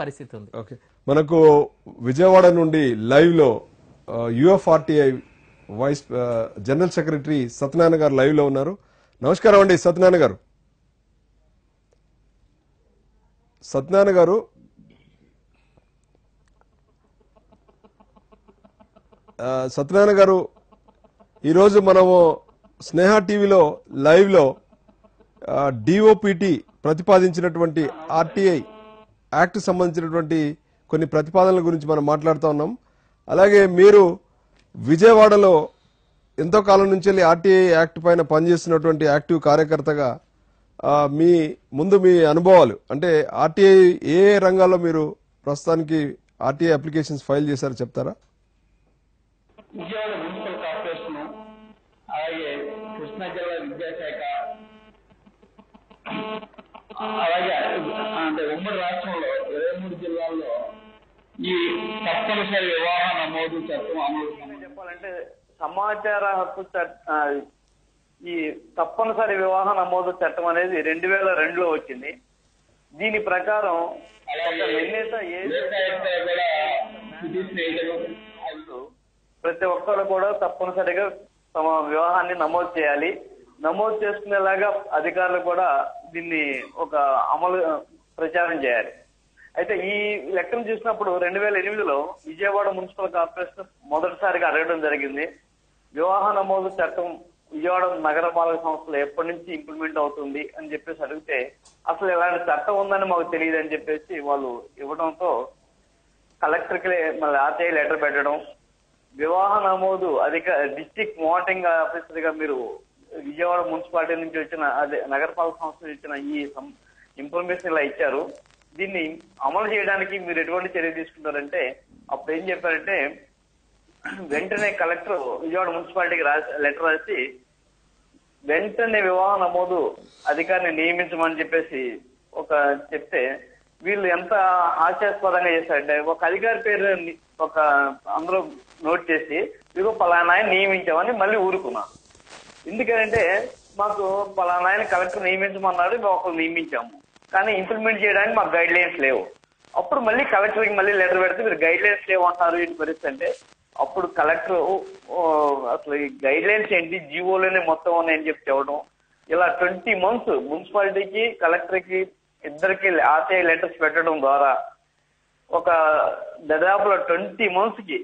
పరిస్థితి ఉంది. ఓకే, మనకు విజయవాడ నుండి లైవ్ లో యుఎఫ్ఆర్టీఐ వైస్ జనరల్ సెక్రటరీ సత్యనారాయణ గారు లైవ్ లో ఉన్నారు. నమస్కారం అండి సత్యనారాయణ గారు. సత్యనారాయణ గారు, సత్యనారాయణ గారు, ఈరోజు మనము స్నేహ టీవీలో లైవ్ లో డిఓపిటి ప్రతిపాదించినటువంటి ఆర్టీఐ యాక్ట్ సంబంధించినటువంటి కొన్ని ప్రతిపాదనల గురించి మనం మాట్లాడుతూ ఉన్నాం. అలాగే మీరు విజయవాడలో ఎంతో కాలం నుంచి ఆర్టీఐ యాక్ట్ పైన పనిచేస్తున్నటువంటి యాక్టివ్ కార్యకర్తగా మీ అనుభవాలు అంటే ఆర్టీఐ ఏ రంగాల్లో మీరు ప్రస్తుతానికి ఆర్టీఐ అప్లికేషన్స్ ఫైల్ చేశారో చెప్తారా? విజయవాడ మున్సిపల్ కార్పొరేషన్, అలాగే కృష్ణా జిల్లా విద్యాశాఖ, అలాగే అంటే ఉమ్మడి రాష్ట్రంలో 23 జిల్లాల్లో ఈ తప్పనిసరి వివాహ నమోదు చట్టం అమలు. చెప్పాలంటే సమాచార హక్కు ఈ తప్పనిసరి వివాహ నమోదు చట్టం అనేది 2002లో వచ్చింది. దీని ప్రకారం ప్రతి ఒక్కరు కూడా తప్పనిసరిగా తమ వివాహాన్ని నమోదు చేయాలి. నమోదు చేసుకునేలాగా అధికారులు కూడా దీన్ని ఒక అమలు ప్రచారం చేయాలి. అయితే ఈ లెక్కను చూసినప్పుడు 2008లో విజయవాడ మున్సిపల్ కార్పొరేషన్ మొదటిసారిగా అడగడం జరిగింది. వివాహ నమోదు చట్టం విజయవాడ నగరపాలక సంస్థలో ఎప్పటి నుంచి ఇంప్లిమెంట్ అవుతుంది అని చెప్పేసి అడిగితే అసలు ఇలాంటి చట్టం ఉందని మాకు తెలియదు అని చెప్పేసి వాళ్ళు ఇవ్వడంతో కలెక్టర్కి మళ్ళీ ఆర్టీఐ లెటర్ పెట్టడం, వివాహ నమోదు డిస్ట్రిక్ట్ మోనిటరింగ్ ఆఫీసర్ గా మీరు విజయవాడ మున్సిపాలిటీ నుంచి వచ్చిన అదే నగరపాలక సంస్థ ఇచ్చిన ఈ ఇన్ఫర్మేషన్ ఇలా ఇచ్చారు. దీన్ని అమలు చేయడానికి మీరు ఎటువంటి చర్య తీసుకుంటారంటే అప్పుడు ఏం చెప్పారంటే వెంటనే కలెక్టర్ విజయవాడ మున్సిపాలిటీకి లెటర్ రాసి వెంటనే వివాహ నమోదు అధికారిని నియమించమని చెప్పేసి చెప్తే వీళ్ళు ఎంత హాస్యాస్పదంగా చేశారంటే ఒక అధికారి పేరు ఒక అందరూ నోట్ చేసి ఇదిగో పలానా ఆయన నియమించామని మళ్ళీ ఊరుకున్నాను. ఎందుకంటే మాకు పలానా ఆయన కలెక్టర్ నియమించమన్నాడు, మేము ఒకరు నియమించాము, కానీ ఇంప్లిమెంట్ చేయడానికి మాకు గైడ్ లైన్స్ లేవు. అప్పుడు మళ్ళీ కలెక్టర్కి మళ్ళీ లెటర్ పెడితే మీరు గైడ్ లైన్స్ లేవు అంటారు. ఏంటి పరిస్థితి అంటే అప్పుడు కలెక్టర్ అసలు ఈ గైడ్ లైన్స్ ఏంటి, జీవోలోనే మొత్తం ఉన్నాయని చెప్పి చెప్పడం. ఇలా 20 months మున్సిపాలిటీకి కలెక్టర్కి ఇద్దరికి ఆర్టీఐ లెటర్స్ పెట్టడం ద్వారా ఒక దాదాపులో 20 months కి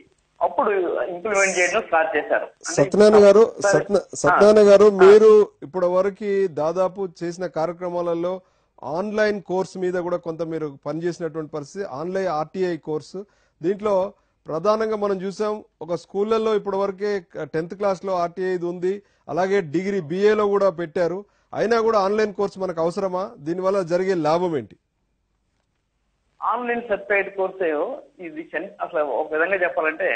అప్పుడు ఇంప్లిమెంట్ చేయడం స్టార్ట్ చేశారు. సత్యనారాయణ గారు, మీరు ఇప్పటి వరకు దాదాపు చేసిన కార్యక్రమాలలో ఆన్లైన్ కోర్సు మీద కూడా కొంత మీరు పనిచేసినటువంటి పరిస్థితి, ఆన్లైన్ ఆర్టీఐ కోర్సు. దీంట్లో ప్రధానంగా మనం చూసాం ఒక స్కూళ్లలో ఇప్పటి వరకే 10th class లో ఆర్టీఐ ఉంది, అలాగే డిగ్రీ BAలో కూడా పెట్టారు. అయినా కూడా ఆన్లైన్ కోర్సు మనకు అవసరమా? దీనివల్ల జరిగే లాభం ఏంటి? ఆన్లైన్ సర్టిఫైడ్ కోర్సు ఇది అసలు ఒక విధంగా చెప్పాలంటే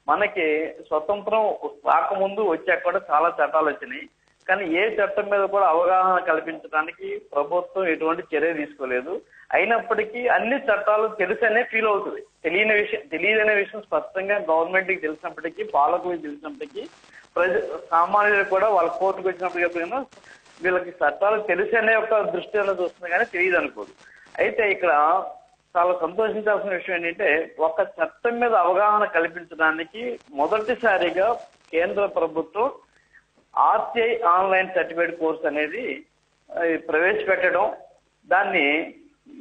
మనకి స్వతంత్రం రాకముందు వచ్చాక కూడా చాలా చట్టాలు వచ్చినాయి, కానీ ఏ చట్టం మీద కూడా అవగాహన కల్పించడానికి ప్రభుత్వం ఎటువంటి చర్య తీసుకోలేదు. అయినప్పటికీ అన్ని చట్టాలు తెలుసనే ఫీల్ అవుతుంది. తెలియదనే విషయం స్పష్టంగా గవర్నమెంట్ కి తెలిసినప్పటికీ, పాలకులకు తెలిసినప్పటికీ, సామాన్యులు కూడా వాళ్ళ కోర్టుకు వచ్చినప్పటికీ వీళ్ళకి చట్టాలు తెలిసనే ఒక దృష్టి అనేది వస్తుంది కానీ తెలియదు అనుకోదు. అయితే ఇక్కడ చాలా సంతోషించాల్సిన విషయం ఏంటంటే ఒక చట్టం మీద అవగాహన కల్పించడానికి మొదటిసారిగా కేంద్ర ప్రభుత్వం ఆర్టీఐ ఆన్లైన్ సర్టిఫైడ్ కోర్స్ అనేది ప్రవేశపెట్టడం, దాన్ని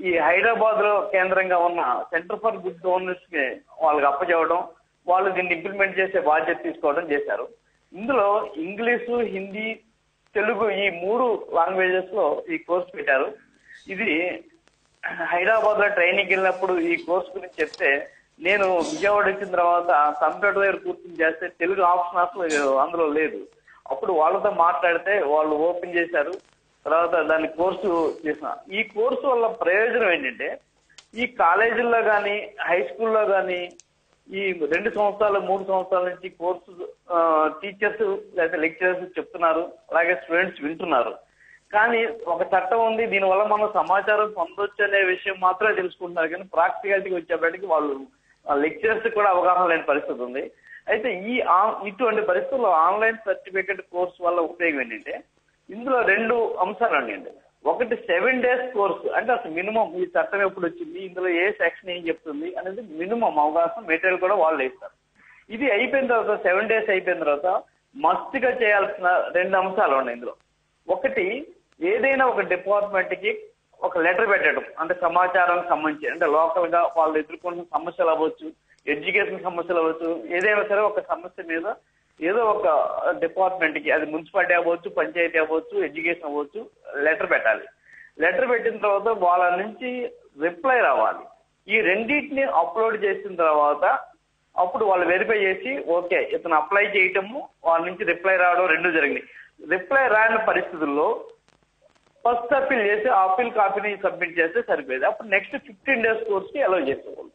ఈ హైదరాబాద్ లో కేంద్రంగా ఉన్న సెంటర్ ఫర్ గుడ్ గవర్నెన్స్ కి వాళ్ళకి అప్పచెప్పడం, వాళ్ళు దీన్ని ఇంప్లిమెంట్ చేసే బాధ్యత తీసుకోవడం చేశారు. ఇందులో ఇంగ్లీషు, హిందీ, తెలుగు ఈ 3 లాంగ్వేజెస్ లో ఈ కోర్సు పెట్టారు. ఇది హైదరాబాద్ లో ట్రైనింగ్ వెళ్ళినప్పుడు ఈ కోర్సు గురించి చెప్తే నేను విజయవాడ వచ్చిన తర్వాత కంప్యూటర్ దగ్గర కూర్చొని చేస్తే తెలుగు ఆప్షన్ అసలు అందులో లేదు. అప్పుడు వాళ్ళతో మాట్లాడితే వాళ్ళు ఓపెన్ చేశారు. తర్వాత దాని కోర్సు చేసిన ఈ కోర్సు వల్ల ప్రయోజనం ఏంటంటే ఈ కాలేజీల్లో కానీ హై స్కూల్లో కానీ ఈ 2 సంవత్సరాలు 3 సంవత్సరాల నుంచి కోర్సు టీచర్స్ లేదా లెక్చరర్స్ చెప్తున్నారు, అలాగే స్టూడెంట్స్ వింటున్నారు. కానీ ఒక చట్టం ఉంది, దీనివల్ల మనం సమాచారం పొందొచ్చు అనే విషయం మాత్రమే తెలుసుకుంటున్నారు, కానీ ప్రాక్టికాలిటీకి వచ్చేప్పటికి వాళ్ళు లెక్చరర్స్ కూడా అవగాహన లేని పరిస్థితి ఉంది. అయితే ఇటువంటి పరిస్థితుల్లో ఆన్లైన్ సర్టిఫికేట్ కోర్సు వల్ల ఉపయోగం ఏంటంటే ఇందులో 2 అంశాలు అండి. ఒకటి 7 days కోర్సు, అంటే అసలు మినిమం ఈ చట్టం ఎప్పుడు వచ్చింది, ఇందులో ఏ సెక్షన్ ఏం చెప్తుంది అనేది మినిమం అవగాహన, మెటీరియల్ కూడా వాళ్ళు ఇస్తారు. ఇది అయిపోయిన తర్వాత 7 days అయిపోయిన తర్వాత మస్ట్ గా చేయాల్సిన 2 అంశాలు ఉన్నాయి ఇందులో. ఒకటి, ఏదైనా ఒక డిపార్ట్మెంట్ కి ఒక లెటర్ పెట్టడం, అంటే సమాచారానికి సంబంధించి, అంటే లోకల్ గా వాళ్ళు ఎదుర్కొంటున్న సమస్యలు అవ్వచ్చు, ఎడ్యుకేషన్ సమస్యలు అవ్వచ్చు, ఏదైనా సరే ఒక సమస్య మీద ఏదో ఒక డిపార్ట్మెంట్ కి, అది మున్సిపాలిటీ అవ్వచ్చు, పంచాయతీ అవ్వచ్చు, ఎడ్యుకేషన్ అవ్వచ్చు, లెటర్ పెట్టాలి. లెటర్ పెట్టిన తర్వాత వాళ్ళ నుంచి రిప్లై రావాలి. ఈ రెండింటిని అప్లోడ్ చేసిన తర్వాత అప్పుడు వాళ్ళు వెరిఫై చేసి ఓకే ఇతను అప్లై చేయటము, వాళ్ళ నుంచి రిప్లై రావడం రెండు జరిగింది. రిప్లై రాని పరిస్థితుల్లో ఫస్ట్ అప్పీల్ చేసి ఆ అప్పీల్ కాపీని సబ్మిట్ చేస్తే సరిపోయేది. అప్పుడు నెక్స్ట్ 15 days కోర్స్ కి అలౌ చేసేవాళ్ళు.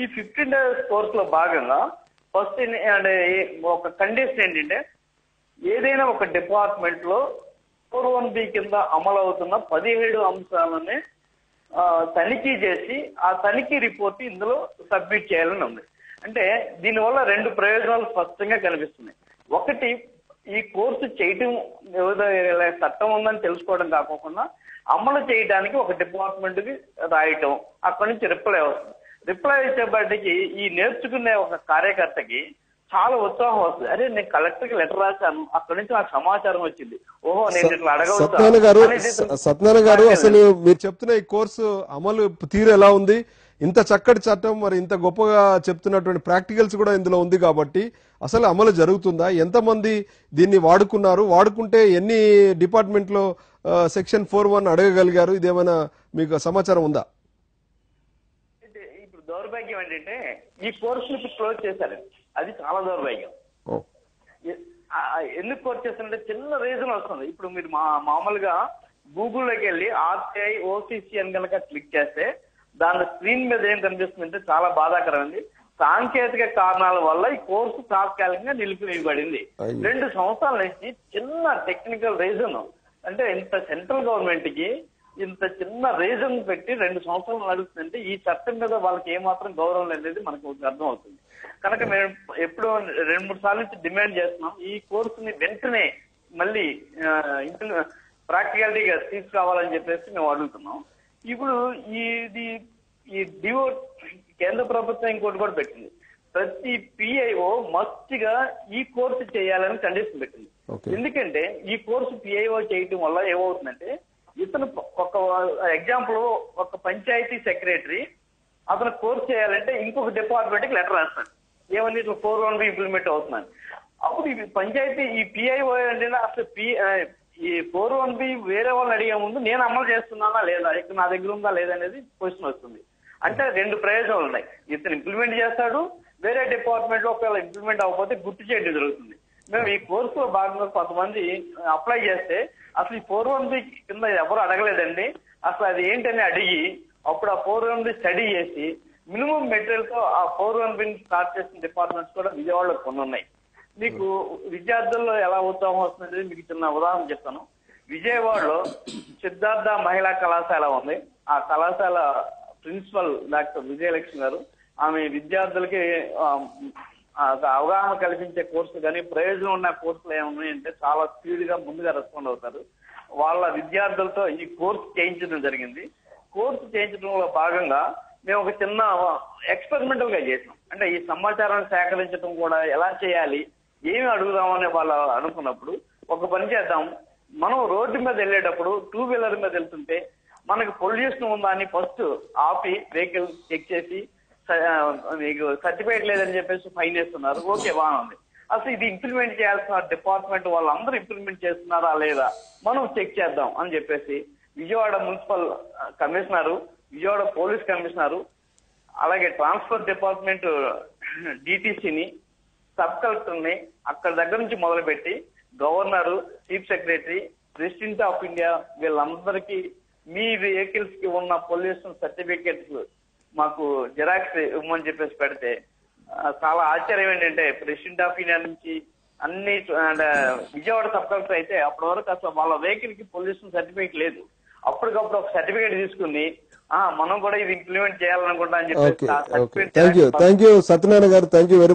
ఈ 15 days కోర్స్ లో భాగంగా ఫస్ట్ అంటే ఒక కండిషన్ ఏంటంటే, ఏదైనా ఒక డిపార్ట్మెంట్ లో 4(1)B కింద అమలు అవుతున్న 17 అంశాలని తనిఖీ చేసి ఆ తనిఖీ రిపోర్ట్ ఇందులో సబ్మిట్ చేయాలని ఉంది. అంటే దీనివల్ల 2 ప్రయోజనాలు స్పష్టంగా కనిపిస్తున్నాయి. ఒకటి, ఈ కోర్సు చేయటం చట్టం ఉందని తెలుసుకోవడం కాకుండా అమలు చేయడానికి ఒక డిపార్ట్మెంట్ కి రాయటం, అక్కడి నుంచి రిప్లై వస్తుంది. రిప్లై ఇచ్చేపటికి ఈ నేర్చుకునే ఒక కార్యకర్తకి చాలా ఉత్సాహం వస్తుంది. అరే నేను కలెక్టర్ కి లెటర్ రాశాను, అక్కడి నుంచి నాకు సమాచారం వచ్చింది, ఓహో నేను ఇట్లా సత్యనారాయణ గారు అసలు మీరు చెప్తున్న ఈ కోర్సు అమలు తీరు ఎలా ఉంది? ఇంత చక్కటి చట్టం, మరి ఇంత గొప్పగా చెప్తున్నటువంటి ప్రాక్టికల్స్ కూడా ఇందులో ఉంది కాబట్టి అసలు అమలు జరుగుతుందా? ఎంతమంది దీన్ని వాడుకున్నారు? వాడుకుంటే ఎన్ని డిపార్ట్మెంట్ లో సెక్షన్ 4(1) అడగగలిగారు? ఇదేమైనా మీకు సమాచారం ఉందా? ఇప్పుడు దౌర్భాగ్యం ఏంటంటే ఈ కోర్సుని క్లోజ్ చేశారు, అది చాలా దౌర్భాగ్యం. ఎందుకు క్లోజ్ చేస్తారంటే చిన్న రీజన్ వస్తుంది. ఇప్పుడు మీరు మామూలుగా గూగుల్లోకి వెళ్ళి RTI OCC అని కనుక క్లిక్ చేస్తే దాని స్క్రీన్ మీద ఏం కనిపిస్తుందంటే చాలా బాధాకరమైంది. సాంకేతిక కారణాల వల్ల ఈ కోర్సు తాత్కాలికంగా నిలిపివేయబడింది. 2 సంవత్సరాల నుంచి చిన్న టెక్నికల్ రీజన్, అంటే ఇంత సెంట్రల్ గవర్నమెంట్ కి ఇంత చిన్న రీజన్ పెట్టి 2 సంవత్సరాలు నడుస్తుందంటే ఈ చట్టం మీద వాళ్ళకి ఏమాత్రం గౌరవం అనేది మనకు అర్థం అవుతుంది. కనుక మేము ఎప్పుడో 2-3 సార్లు నుంచి డిమాండ్ చేస్తున్నాం, ఈ కోర్సుని వెంటనే మళ్ళీ ప్రాక్టికాలిటీగా తీసుకురావాలని చెప్పేసి మేము అడుగుతున్నాం. ఇప్పుడు ఈ డిఓ కేంద్ర ప్రభుత్వం ఇంకోటి కూడా పెట్టింది, ప్రతి PIO మస్ట్ గా ఈ కోర్సు చేయాలని కండిషన్ పెట్టింది. ఎందుకంటే ఈ కోర్సు PIO చేయటం వల్ల ఏమవుతుందంటే, ఇతను ఒక ఎగ్జాంపుల్ ఒక పంచాయతీ సెక్రటరీ అతను కోర్సు చేయాలంటే ఇంకొక డిపార్ట్మెంట్ కి లెటర్ రాస్తాడు, ఏమని ఇట్లా 4(1)B ఇంప్లిమెంట్ అవుతున్నాను. అప్పుడు ఈ పంచాయతీ ఈ PIO అంటే అసలు ఈ 4(1)B వేరే వాళ్ళని అడిగే ముందు నేను అమలు చేస్తున్నానా లేదా, ఇక్కడ నా దగ్గర ఉందా లేదా అనేది క్వశ్చన్ వస్తుంది. అంటే 2 ప్రయోజనాలు ఉన్నాయి. ఇతను ఇంప్లిమెంట్ చేస్తాడు, వేరే డిపార్ట్మెంట్ లో ఒకవేళ ఇంప్లిమెంట్ అవ్వకపోతే గుర్తు చేయడం జరుగుతుంది. మేము ఈ కోర్సులో భాగంగా కొంతమంది అప్లై చేస్తే అసలు ఈ 4(1)B కింద ఎవరు అడగలేదండి, అసలు అది ఏంటని అడిగి అప్పుడు ఆ 4(1)B స్టడీ చేసి మినిమం మెటీరియల్ తో ఆ 4(1)B స్టార్ట్ చేసిన డిపార్ట్మెంట్స్ కూడా విజయవాడలో కొన్ని ఉన్నాయి. మీకు విద్యార్థుల్లో ఎలా ఉత్సాహం వస్తుంది మీకు చిన్న ఉదాహరణ చెప్తాను. విజయవాడలో సిద్ధార్థ మహిళా కళాశాల ఉంది. ఆ కళాశాల ప్రిన్సిపల్ డాక్టర్ విజయలక్ష్మి గారు, ఆమె విద్యార్థులకి అవగాహన కల్పించే కోర్సులు కానీ ప్రయోజనం ఉన్న కోర్సులు ఏమున్నాయంటే చాలా స్పీడ్ గా ముందుగా రెస్పాండ్ అవుతారు. వాళ్ళ విద్యార్థులతో ఈ కోర్సు చేయించడం జరిగింది. కోర్సు చేయించడంలో భాగంగా మేము ఒక చిన్న ఎక్స్పెరిమెంటల్ గా చేసాం. అంటే ఈ సమాచారాన్ని సేకరించడం కూడా ఎలా చేయాలి, ఏమి అడుగుదామని వాళ్ళు అనుకున్నప్పుడు ఒక పని చేద్దాం, మనం రోడ్డు మీద వెళ్ళేటప్పుడు 2-వీలర్ మీద వెళ్తుంటే మనకు పొల్యూషన్ ఉందా అని ఫస్ట్ ఆపి వెహికల్ చెక్ చేసి మీకు సర్టిఫికేట్ లేదని చెప్పేసి ఫైన్ వేస్తున్నారు. ఓకే, బాగుంది. అసలు ఇది ఇంప్లిమెంట్ చేయాల్సిన డిపార్ట్మెంట్ వాళ్ళందరూ ఇంప్లిమెంట్ చేస్తున్నారా లేదా మనం చెక్ చేద్దాం అని చెప్పేసి Vijayawada municipal commissioner, Vijayawada police commissioner, అలాగే ట్రాన్స్పోర్ట్ డిపార్ట్మెంట్ DTCని, సబ్ కలెక్టర్ని అక్కడ దగ్గర నుంచి మొదలుపెట్టి governor, chief secretary, president of India వీళ్ళందరికీ మీ వెహికల్స్ కి ఉన్న పొల్యూషన్ సర్టిఫికేట్స్ మాకు జిరాక్స్ ఇవ్వమని చెప్పేసి పెడితే చాలా ఆశ్చర్యం ఏంటంటే ప్రెసిడెంట్ ఆఫ్ ఇండియా నుంచి అన్ని విజయవాడ సబ్ కలెక్టర్ అయితే అప్పటి వరకు అసలు వాళ్ళ వెహికల్ కి పొల్యూషన్ సర్టిఫికేట్ లేదు. అప్పటికప్పుడు ఒక సర్టిఫికేట్ తీసుకుని మనం కూడా ఇది ఇంప్లిమెంట్ చేయాలనుకుంటా అని చెప్పేసి థ్యాంక్ యూ సత్యనారాయణ గారు, థ్యాంక్ యూ వెరీ మచ్.